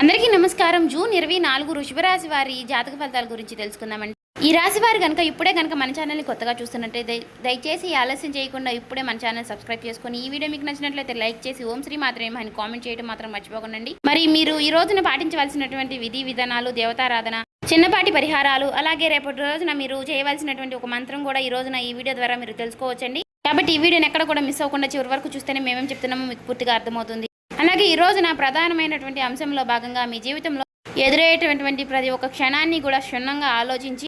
అందరికీ నమస్కారం. జూన్ 24 వృషభరాశి వారి జాతక ఫలితాల గురించి తెలుసుకుందామండి. ఈ రాశి వారు కనుక ఇప్పుడే కనుక మన ఛానల్ని కొత్తగా చూస్తున్నట్లయితే దయచేసి ఆలస్యం చేయకుండా ఇప్పుడే మన ఛానల్ సబ్స్క్రైబ్ చేసుకొని ఈ వీడియో మీకు నచ్చినట్లయితే లైక్ చేసి ఓం శ్రీ మాత్రమే అని కామెంట్ చేయడం మాత్రం మర్చిపోకండి. మరి మీరు ఈ రోజున పాటించవలసినటువంటి విధి విధానాలు, దేవతారాధన, చిన్నపాటి పరిహారాలు, అలాగే రేపటి రోజున మీరు చేయవలసినటువంటి ఒక మంత్రం కూడా ఈ రోజున ఈ వీడియో ద్వారా మీరు తెలుసుకోవచ్చండి. కాబట్టి ఈ వీడియోని ఎక్కడ కూడా మిస్ అవ్వకుండా చివరి వరకు చూస్తేనే మేమేం చెప్తున్నామో మీకు పూర్తిగా అర్థమవుతుంది. అలాగే ఈ రోజున ప్రధానమైనటువంటి అంశంలో భాగంగా మీ జీవితంలో ఎదురయ్యేటటువంటి ప్రతి ఒక్క క్షణాన్ని కూడా క్షుణ్ణంగా ఆలోచించి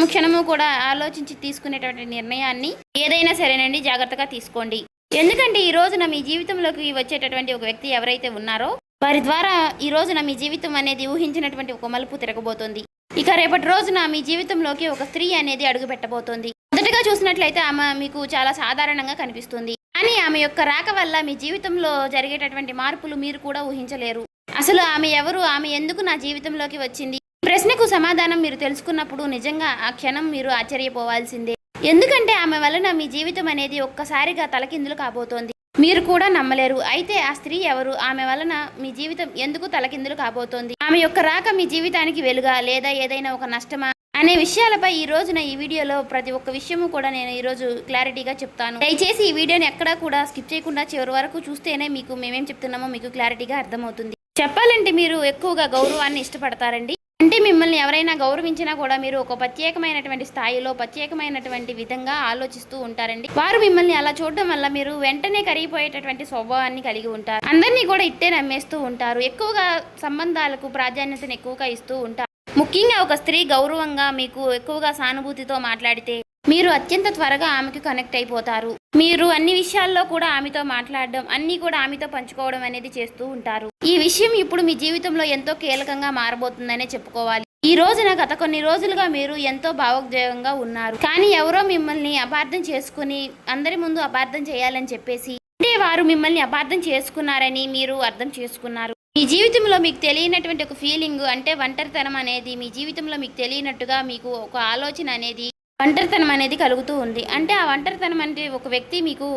క్షణము కూడా ఆలోచించి తీసుకునేటువంటి నిర్ణయాన్ని ఏదైనా సరేనండి జాగ్రత్తగా తీసుకోండి. ఎందుకంటే ఈ రోజున మీ జీవితంలోకి వచ్చేటటువంటి ఒక వ్యక్తి ఎవరైతే ఉన్నారో వారి ద్వారా ఈ రోజున మీ జీవితం అనేది ఊహించినటువంటి ఒక మలుపు తిరగబోతోంది. ఇక రేపటి రోజున మీ జీవితంలోకి ఒక స్త్రీ అనేది అడుగు పెట్టబోతోంది. మొదటగా చూసినట్లయితే ఆమె మీకు చాలా సాధారణంగా కనిపిస్తుంది. కానీ ఆమె యొక్క రాక వల్ల మీ జీవితంలో జరిగేటటువంటి మార్పులు మీరు కూడా ఊహించలేరు. అసలు ఆమె ఎవరు, ఆమె ఎందుకు నా జీవితంలోకి వచ్చింది, ప్రశ్నకు సమాధానం మీరు తెలుసుకున్నప్పుడు నిజంగా ఆ క్షణం మీరు ఆశ్చర్యపోవాల్సిందే. ఎందుకంటే ఆమె వలన మీ జీవితం అనేది ఒక్కసారిగా తలకిందులు కాబోతోంది. మీరు కూడా నమ్మలేరు. అయితే ఆ స్త్రీ ఎవరు, ఆమె వలన మీ జీవితం ఎందుకు తలకిందులు కాబోతోంది, ఆమె యొక్క రాక మీ జీవితానికి వెలుగా లేదా ఏదైనా ఒక నష్టమా అనే విషయాలపై ఈ రోజున ఈ వీడియోలో ప్రతి ఒక్క విషయము కూడా నేను ఈరోజు క్లారిటీగా చెప్తాను. దయచేసి ఈ వీడియోని ఎక్కడా కూడా స్కిప్ చేయకుండా చివరి వరకు చూస్తేనే మీకు మేమేం చెప్తున్నామో మీకు క్లారిటీగా అర్థమవుతుంది. చెప్పాలంటే మీరు ఎక్కువగా గౌరవాన్ని ఇష్టపడతారండి. అంటే మిమ్మల్ని ఎవరైనా గౌరవించినా కూడా మీరు ఒక ప్రత్యేకమైనటువంటి స్థాయిలో ప్రత్యేకమైనటువంటి విధంగా ఆలోచిస్తూ ఉంటారండి. వారు మిమ్మల్ని అలా చూడడం వల్ల మీరు వెంటనే కరిగిపోయేటటువంటి స్వభావాన్ని కలిగి ఉంటారు. అందరినీ కూడా ఇట్టే నమ్మేస్తూ ఉంటారు. ఎక్కువగా సంబంధాలకు ప్రాధాన్యతను ఎక్కువగా ఇస్తూ ఉంటారు. ముఖ్యంగా ఒక స్త్రీ గౌరవంగా మీకు ఎక్కువగా సానుభూతితో మాట్లాడితే మీరు అత్యంత త్వరగా ఆమెకు కనెక్ట్ అయిపోతారు. మీరు అన్ని విషయాల్లో కూడా ఆమెతో మాట్లాడడం, అన్ని కూడా ఆమెతో పంచుకోవడం అనేది చేస్తూ ఉంటారు. ఈ విషయం ఇప్పుడు మీ జీవితంలో ఎంతో కీలకంగా మారబోతుందనే చెప్పుకోవాలి. ఈ రోజున గత కొన్ని రోజులుగా మీరు ఎంతో భావోద్వేగంగా ఉన్నారు. కానీ ఎవరో మిమ్మల్ని అపార్థం చేసుకుని అందరి ముందు అపార్థం చేయాలని చెప్పేసి, అంటే వారు మిమ్మల్ని అపార్థం చేసుకున్నారని మీరు అర్థం చేసుకున్నారు. మీ జీవితంలో మీకు తెలియనటువంటి ఒక ఫీలింగ్, అంటే ఒంటరితనం అనేది మీ జీవితంలో మీకు తెలియనట్టుగా మీకు ఒక ఆలోచన అనేది ఒంటరితనం అనేది కలుగుతూ ఉంది. అంటే ఆ ఒంటరితనం అంటే ఒక వ్యక్తి మీకు,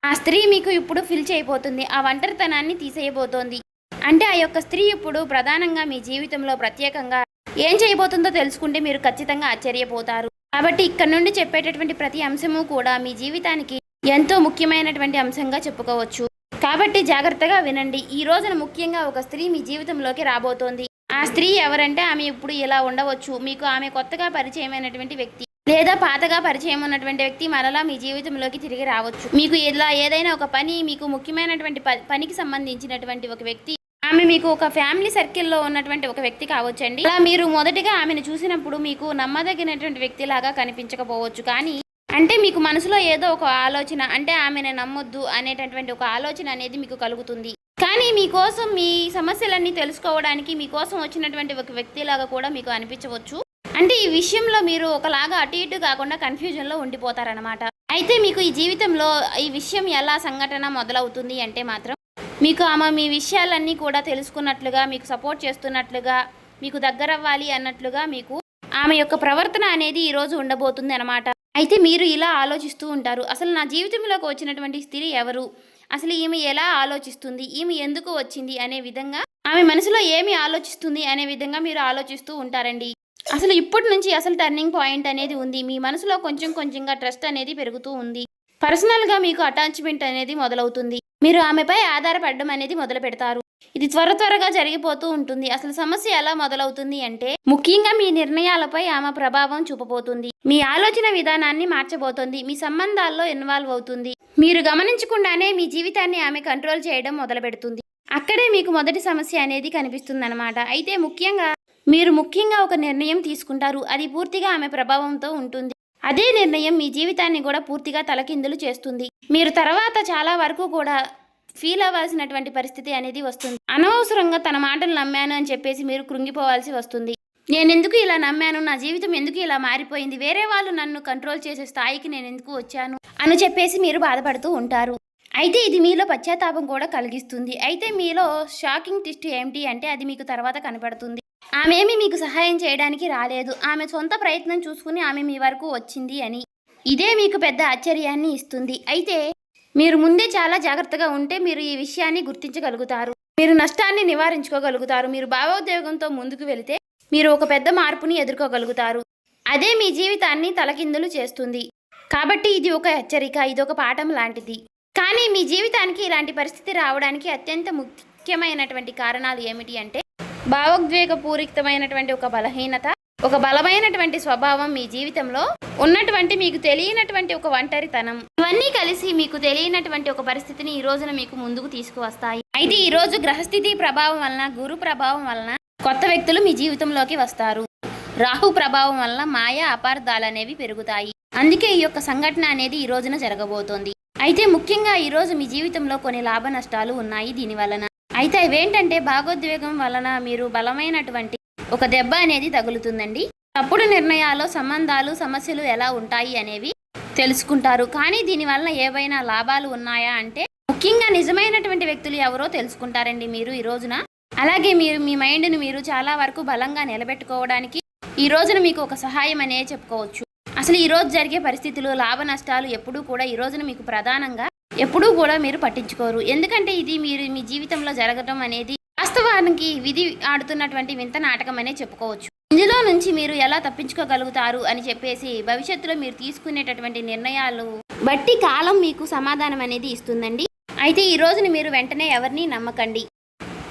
ఆ స్త్రీ మీకు ఇప్పుడు ఫిల్ చేయబోతుంది. ఆ ఒంటరితనాన్ని తీసేయబోతోంది. అంటే ఆ యొక్క స్త్రీ ఇప్పుడు ప్రధానంగా మీ జీవితంలో ప్రత్యేకంగా ఏం చేయబోతుందో తెలుసుకుంటే మీరు ఖచ్చితంగా ఆశ్చర్యపోతారు. కాబట్టి ఇక్కడ నుండి చెప్పేటటువంటి ప్రతి అంశము కూడా మీ జీవితానికి ఎంతో ముఖ్యమైనటువంటి అంశంగా చెప్పుకోవచ్చు. కాబట్టి జాగ్రత్తగా వినండి. ఈ రోజున ముఖ్యంగా ఒక స్త్రీ మీ జీవితంలోకి రాబోతోంది. ఆ స్త్రీ ఎవరంటే ఆమె ఇప్పుడు ఇలా ఉండవచ్చు. మీకు ఆమె కొత్తగా పరిచయమైనటువంటి వ్యక్తి లేదా పాతగా పరిచయం ఉన్నటువంటి వ్యక్తి మరలా మీ జీవితంలోకి తిరిగి రావచ్చు. మీకు ఇలా ఏదైనా ఒక పని, మీకు ముఖ్యమైనటువంటి పనికి సంబంధించినటువంటి ఒక వ్యక్తి, ఆమె మీకు ఒక ఫ్యామిలీ సర్కిల్లో ఉన్నటువంటి ఒక వ్యక్తి కావచ్చండి. అలా మీరు మొదటిగా ఆమెను చూసినప్పుడు మీకు నమ్మదగినటువంటి వ్యక్తిలాగా కనిపించకపోవచ్చు. కానీ అంటే మీకు మనసులో ఏదో ఒక ఆలోచన, అంటే ఆమెను నమ్మొద్దు అనేటటువంటి ఒక ఆలోచన అనేది మీకు కలుగుతుంది. కానీ మీకోసం మీ సమస్యలన్నీ తెలుసుకోవడానికి మీకోసం వచ్చినటువంటి ఒక వ్యక్తిలాగా కూడా మీకు అనిపించవచ్చు. అంటే ఈ విషయంలో మీరు ఒకలాగా అటు ఇటు కాకుండా కన్ఫ్యూజన్లో ఉండిపోతారనమాట. అయితే మీకు ఈ జీవితంలో ఈ విషయం ఎలా సంఘటన మొదలవుతుంది అంటే మాత్రం మీకు ఆమె మీ విషయాలన్నీ కూడా తెలుసుకున్నట్లుగా, మీకు సపోర్ట్ చేస్తున్నట్లుగా, మీకు దగ్గరవ్వాలి అన్నట్లుగా మీకు ఆమె యొక్క ప్రవర్తన అనేది ఈరోజు ఉండబోతుంది అనమాట. అయితే మీరు ఇలా ఆలోచిస్తూ ఉంటారు, అసలు నా జీవితంలోకి వచ్చినటువంటి స్త్రీ ఎవరు, అసలు ఈమె ఎలా ఆలోచిస్తుంది, ఈమె ఎందుకు వచ్చింది అనే విధంగా, ఆమె మనసులో ఏమి ఆలోచిస్తుంది అనే విధంగా మీరు ఆలోచిస్తూ ఉంటారండి. అసలు ఇప్పటి నుంచి అసలు టర్నింగ్ పాయింట్ అనేది ఉంది. మీ మనసులో కొంచెంగా ట్రస్ట్ అనేది పెరుగుతూ ఉంది. పర్సనల్గా మీకు అటాచ్మెంట్ అనేది మొదలవుతుంది. మీరు ఆమెపై ఆధారపడడం అనేది మొదలు పెడతారు. ఇది త్వరగా జరిగిపోతూ ఉంటుంది. అసలు సమస్య ఎలా మొదలవుతుంది అంటే ముఖ్యంగా మీ నిర్ణయాలపై ఆమె ప్రభావం చూపబోతుంది. మీ ఆలోచన విధానాన్ని మార్చబోతుంది. మీ సంబంధాల్లో ఇన్వాల్వ్ అవుతుంది. మీరు గమనించకుండానే మీ జీవితాన్ని ఆమె కంట్రోల్ చేయడం మొదలు పెడుతుంది. అక్కడే మీకు మొదటి సమస్య అనేది కనిపిస్తుంది అనమాట. అయితే మీరు ముఖ్యంగా ఒక నిర్ణయం తీసుకుంటారు. అది పూర్తిగా ఆమె ప్రభావంతో ఉంటుంది. అదే నిర్ణయం మీ జీవితాన్ని కూడా పూర్తిగా తలకిందులు చేస్తుంది. మీరు తర్వాత చాలా వరకు కూడా ఫీల్ అవ్వాల్సినటువంటి పరిస్థితి అనేది వస్తుంది. అనవసరంగా తన మాటలు నమ్మాను అని చెప్పేసి మీరు కృంగిపోవాల్సి వస్తుంది. నేను ఎందుకు ఇలా నమ్మాను, నా జీవితం ఎందుకు ఇలా మారిపోయింది, వేరే వాళ్ళు నన్ను కంట్రోల్ చేసే స్థాయికి నేను ఎందుకు వచ్చాను అని చెప్పేసి మీరు బాధపడుతూ ఉంటారు. అయితే ఇది మీలో పశ్చాత్తాపం కూడా కలిగిస్తుంది. అయితే మీలో షాకింగ్ ట్విస్ట్ ఏమిటి అంటే అది మీకు తర్వాత కనపడుతుంది. ఆమె మీకు సహాయం చేయడానికి రాలేదు, ఆమె సొంత ప్రయత్నం చూసుకుని ఆమె మీ వరకు వచ్చింది అని. ఇదే మీకు పెద్ద ఆశ్చర్యాన్ని ఇస్తుంది. అయితే మీరు ముందే చాలా జాగ్రత్తగా ఉంటే మీరు ఈ విషయాన్ని గుర్తించగలుగుతారు. మీరు నష్టాన్ని నివారించుకోగలుగుతారు. మీరు భావోద్వేగంతో ముందుకు వెళితే మీరు ఒక పెద్ద మార్పుని ఎదుర్కోగలుగుతారు. అదే మీ జీవితాన్ని తలకిందులు చేస్తుంది. కాబట్టి ఇది ఒక హెచ్చరిక, ఇది ఒక పాఠం లాంటిది. కానీ మీ జీవితానికి ఇలాంటి పరిస్థితి రావడానికి అత్యంత ముఖ్యమైనటువంటి కారణాలు ఏమిటి అంటే భావోద్వేగపూరితమైనటువంటి ఒక బలహీనత, ఒక బలమైనటువంటి స్వభావం, మీ జీవితంలో ఉన్నటువంటి మీకు తెలియనటువంటి ఒక ఒంటరితనం, ఇవన్నీ కలిసి మీకు తెలియనటువంటి ఒక పరిస్థితిని ఈ రోజున మీకు ముందుకు తీసుకువస్తాయి. అయితే ఈ రోజు గ్రహస్థితి ప్రభావం వలన, గురు ప్రభావం వలన కొత్త వ్యక్తులు మీ జీవితంలోకి వస్తారు. రాహు ప్రభావం వలన మాయ అపార్థాలు అనేవి పెరుగుతాయి. అందుకే ఈ యొక్క సంఘటన అనేది ఈ రోజున జరగబోతోంది. అయితే ముఖ్యంగా ఈ రోజు మీ జీవితంలో కొన్ని లాభ నష్టాలు ఉన్నాయి దీని వలన. అయితే అవేంటంటే భావోద్వేగం వలన మీరు బలమైనటువంటి ఒక దెబ్బ అనేది తగులుతుందండి. తప్పుడు నిర్ణయాలు, సంబంధాలు, సమస్యలు ఎలా ఉంటాయి అనేవి తెలుసుకుంటారు. కానీ దీనివల్ల ఏవైనా లాభాలు ఉన్నాయా అంటే ముఖ్యంగా నిజమైనటువంటి వ్యక్తులు ఎవరో తెలుసుకుంటారండి మీరు ఈ రోజున. అలాగే మీరు మీ మైండ్ని మీరు చాలా వరకు బలంగా నిలబెట్టుకోవడానికి ఈ రోజున మీకు ఒక సహాయం అనే చెప్పుకోవచ్చు. అసలు ఈ రోజు జరిగే పరిస్థితులు, లాభ నష్టాలు ఎప్పుడూ కూడా ఈ రోజున మీకు ప్రధానంగా ఎప్పుడూ కూడా మీరు పట్టించుకోరు. ఎందుకంటే ఇది మీరు మీ జీవితంలో జరగడం అనేది వాస్తవానికి విధి ఆడుతున్నటువంటి వింత నాటకం అనే చెప్పుకోవచ్చు. ఇందులో నుంచి మీరు ఎలా తప్పించుకోగలుగుతారు అని చెప్పేసి భవిష్యత్తులో మీరు తీసుకునేటటువంటి నిర్ణయాలు బట్టి కాలం మీకు సమాధానం అనేది ఇస్తుందండి. అయితే ఈ రోజున మీరు వెంటనే ఎవరిని నమ్మకండి.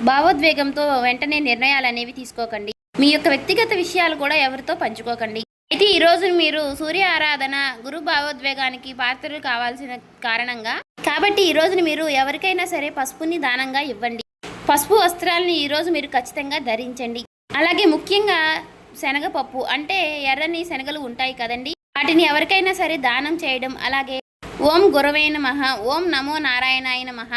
భావోద్వేగంతో వెంటనే నిర్ణయాలు అనేవి తీసుకోకండి. మీ యొక్క వ్యక్తిగత విషయాలు కూడా ఎవరితో పంచుకోకండి. అయితే ఈ రోజు మీరు సూర్య ఆరాధన, గురు భావోద్వేగానికి పాత్రలు కావాల్సిన కారణంగా కాబట్టి ఈ రోజున మీరు ఎవరికైనా సరే పసుపుని దానంగా ఇవ్వండి. పసుపు వస్త్రాలని ఈరోజు మీరు ఖచ్చితంగా ధరించండి. అలాగే ముఖ్యంగా శనగపప్పు అంటే ఎర్రని శనగలు ఉంటాయి కదండి, వాటిని ఎవరికైనా సరే దానం చేయడం. అలాగే ఓం గురవే నమః, ఓం నమో నారాయణాయ నమః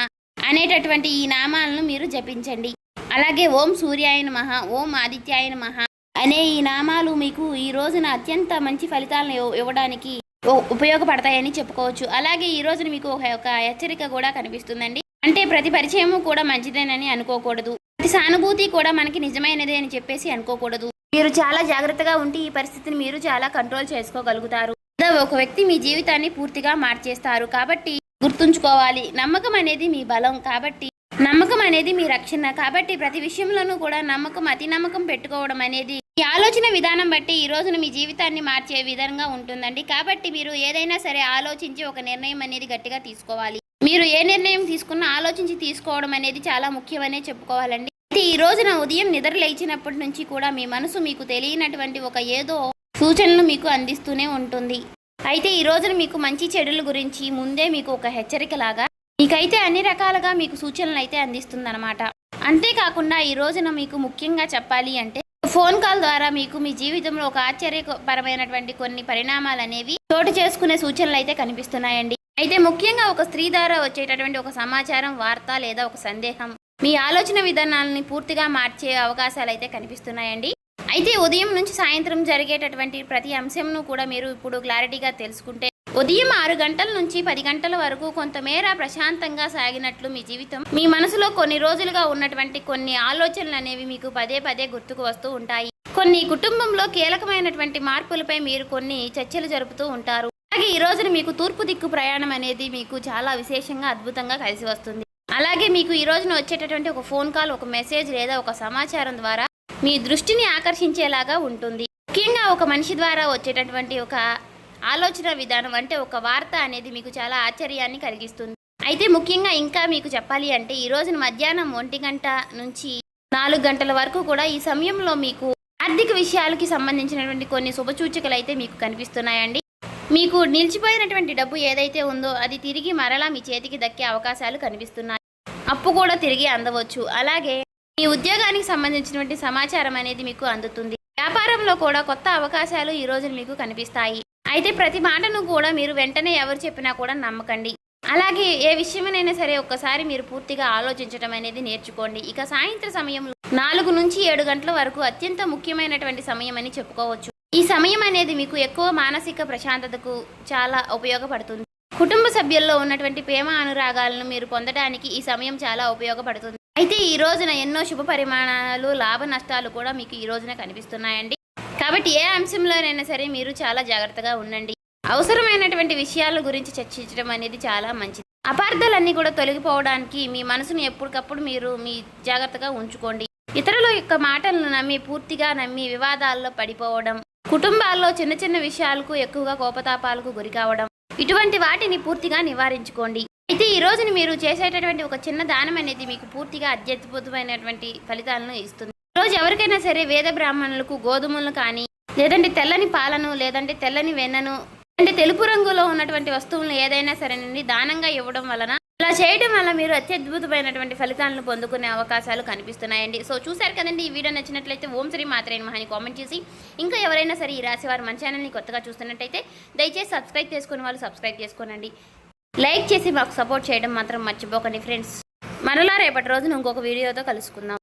అనేటటువంటి ఈ నామాలను మీరు జపించండి. అలాగే ఓం సూర్యాయ నమః, ఓం ఆదిత్యాయ నమః అనే ఈ నామాలు మీకు ఈ రోజున అత్యంత మంచి ఫలితాలను ఇవ్వడానికి ఉపయోగపడతాయని చెప్పుకోవచ్చు. అలాగే ఈ రోజున మీకు ఒక హెచ్చరిక కూడా కనిపిస్తుందండి. అంటే ప్రతి పరిచయము కూడా మంచిదేనని అనుకోకూడదు, ప్రతి సానుభూతి కూడా మనకి నిజమైనదే అని చెప్పేసి అనుకోకూడదు. మీరు చాలా జాగ్రత్తగా ఉంటే ఈ పరిస్థితిని మీరు చాలా కంట్రోల్ చేసుకోగలుగుతారు. ఒక వ్యక్తి మీ జీవితాన్ని పూర్తిగా మార్చేస్తారు. కాబట్టి గుర్తుంచుకోవాలి, నమ్మకం అనేది మీ బలం, కాబట్టి నమ్మకం అనేది మీ రక్షణ. కాబట్టి ప్రతి విషయంలోనూ కూడా నమ్మకం, అతి నమ్మకం పెట్టుకోవడం అనేది మీ ఆలోచన విధానం బట్టి ఈ రోజున మీ జీవితాన్ని మార్చే విధంగా ఉంటుందండి. కాబట్టి మీరు ఏదైనా సరే ఆలోచించి ఒక నిర్ణయం అనేది గట్టిగా తీసుకోవాలి. మీరు ఏ నిర్ణయం తీసుకున్నా ఆలోచించి తీసుకోవడం అనేది చాలా ముఖ్యమనే చెప్పుకోవాలండి. అయితే ఈ రోజున ఉదయం నిద్ర లేచినప్పటి నుంచి కూడా మీ మనసు మీకు తెలియనటువంటి ఒక ఏదో సూచనలు మీకు అందిస్తూనే ఉంటుంది. అయితే ఈ రోజున మీకు మంచి చెడుల గురించి ముందే మీకు ఒక హెచ్చరిక లాగా మీకైతే అన్ని రకాలుగా మీకు సూచనలు అయితే అందిస్తుందన్నమాట. అంతేకాకుండా ఈ రోజున మీకు ముఖ్యంగా చెప్పాలి అంటే ఫోన్ కాల్ ద్వారా మీకు మీ జీవితంలో ఒక ఆశ్చర్యపరమైనటువంటి కొన్ని పరిణామాలు అనేవి చోటు చేసుకునే సూచనలు అయితే కనిపిస్తున్నాయండి. అయితే ముఖ్యంగా ఒక స్త్రీ ద్వారా వచ్చేటటువంటి ఒక సమాచారం, వార్త లేదా ఒక సందేహం మీ ఆలోచన విధానాలని పూర్తిగా మార్చే అవకాశాలు అయితే కనిపిస్తున్నాయండి. అయితే ఉదయం నుంచి సాయంత్రం జరిగేటటువంటి ప్రతి అంశంను కూడా మీరు ఇప్పుడు క్లారిటీగా తెలుసుకుంటే ఉదయం 6 గంటల నుంచి 10 గంటల వరకు కొంతమేర ప్రశాంతంగా సాగినట్లు మీ జీవితం, మీ మనసులో కొన్ని రోజులుగా ఉన్నటువంటి కొన్ని ఆలోచనలు అనేవి మీకు పదే పదే గుర్తుకు వస్తూ ఉంటాయి. కొన్ని కుటుంబంలో కీలకమైనటువంటి మార్పులపై మీరు కొన్ని చర్చలు జరుపుతూ ఉంటారు. అలాగే ఈ రోజున మీకు తూర్పు దిక్కు ప్రయాణం అనేది మీకు చాలా విశేషంగా అద్భుతంగా కలిసి వస్తుంది. అలాగే మీకు ఈ రోజున వచ్చేటటువంటి ఒక ఫోన్ కాల్, ఒక మెసేజ్ లేదా ఒక సమాచారం ద్వారా మీ దృష్టిని ఆకర్షించేలాగా ఉంటుంది. ముఖ్యంగా ఒక మనిషి ద్వారా వచ్చేటటువంటి ఒక ఆలోచన విధానం అంటే ఒక వార్త అనేది మీకు చాలా ఆశ్చర్యాన్ని కలిగిస్తుంది. అయితే ముఖ్యంగా ఇంకా మీకు చెప్పాలి అంటే ఈ రోజున మధ్యాహ్నం 1 గంట నుంచి 4 గంటల వరకు కూడా ఈ సమయంలో మీకు ఆర్థిక విషయాలకి సంబంధించినటువంటి కొన్ని శుభసూచకలు అయితే మీకు కనిపిస్తున్నాయండి. మీకు నిలిచిపోయినటువంటి డబ్బు ఏదైతే ఉందో అది తిరిగి మరలా మీ చేతికి దక్కే అవకాశాలు కనిపిస్తున్నాయి. అప్పు కూడా తిరిగి అందవచ్చు. అలాగే మీ ఉద్యోగానికి సంబంధించినటువంటి సమాచారం అనేది మీకు అందుతుంది. వ్యాపారంలో కూడా కొత్త అవకాశాలు ఈ రోజు మీకు కనిపిస్తాయి. అయితే ప్రతి మాటను కూడా మీరు వెంటనే ఎవరు చెప్పినా కూడా నమ్మకండి. అలాగే ఏ విషయమైనా సరే ఒక్కసారి మీరు పూర్తిగా ఆలోచించడం అనేది నేర్చుకోండి. ఇక సాయంత్రం సమయంలో 4 నుంచి 7 గంటల వరకు అత్యంత ముఖ్యమైనటువంటి సమయం అని చెప్పుకోవచ్చు. ఈ సమయం అనేది మీకు ఎక్కువ మానసిక ప్రశాంతతకు చాలా ఉపయోగపడుతుంది. కుటుంబ సభ్యుల్లో ఉన్నటువంటి ప్రేమ అనురాగాలను మీరు పొందడానికి ఈ సమయం చాలా ఉపయోగపడుతుంది. అయితే ఈ రోజున ఎన్నో శుభ పరిమాణాలు, లాభ నష్టాలు కూడా మీకు ఈ రోజున కనిపిస్తున్నాయండి. కాబట్టి ఏ అంశంలోనైనా సరే మీరు చాలా జాగ్రత్తగా ఉండండి. అవసరమైనటువంటి విషయాల గురించి చర్చించడం అనేది చాలా మంచిది. అపార్థాలన్నీ కూడా తొలగిపోవడానికి మీ మనసును ఎప్పటికప్పుడు మీరు మీ జాగ్రత్తగా ఉంచుకోండి. ఇతరుల యొక్క మాటలను పూర్తిగా నమ్మి వివాదాల్లో పడిపోవడం, కుటుంబాల్లో చిన్న చిన్న విషయాలకు ఎక్కువగా కోపతాపాలకు గురి కావడం, ఇటువంటి వాటిని పూర్తిగా నివారించుకోండి. అయితే ఈ రోజుని మీరు చేసేటటువంటి ఒక చిన్న దానం అనేది మీకు పూర్తిగా అత్యద్భుతమైనటువంటి ఫలితాలను ఇస్తుంది. ఈరోజు ఎవరికైనా సరే వేద బ్రాహ్మణులకు గోధుమలను కానీ, లేదంటే తెల్లని పాలను, లేదంటే తెల్లని వెన్నను, అంటే తెలుపు రంగులో ఉన్నటువంటి వస్తువులను ఏదైనా సరేనండి దానంగా ఇవ్వడం వలన, ఇలా చేయడం వల్ల మీరు అత్యద్భుతమైనటువంటి ఫలితాలను పొందుకునే అవకాశాలు కనిపిస్తున్నాయండి. సో చూశారు కదండి, ఈ వీడియో నచ్చినట్లయితే ఓం శ్రీ మాత్రే నమః అని కామెంట్ చేసి, ఇంకా ఎవరైనా సరే ఈ రాశి వారు మన ఛానల్ని కొత్తగా చూస్తున్నట్టయితే దయచేసి సబ్స్క్రైబ్ చేసుకునే వాళ్ళు సబ్స్క్రైబ్ చేసుకోనండి. లైక్ చేసి మాకు సపోర్ట్ చేయడం మాత్రం మర్చిపోకండి ఫ్రెండ్స్. మరలా రేపటి రోజున ఇంకొక వీడియోతో కలుసుకుందాం.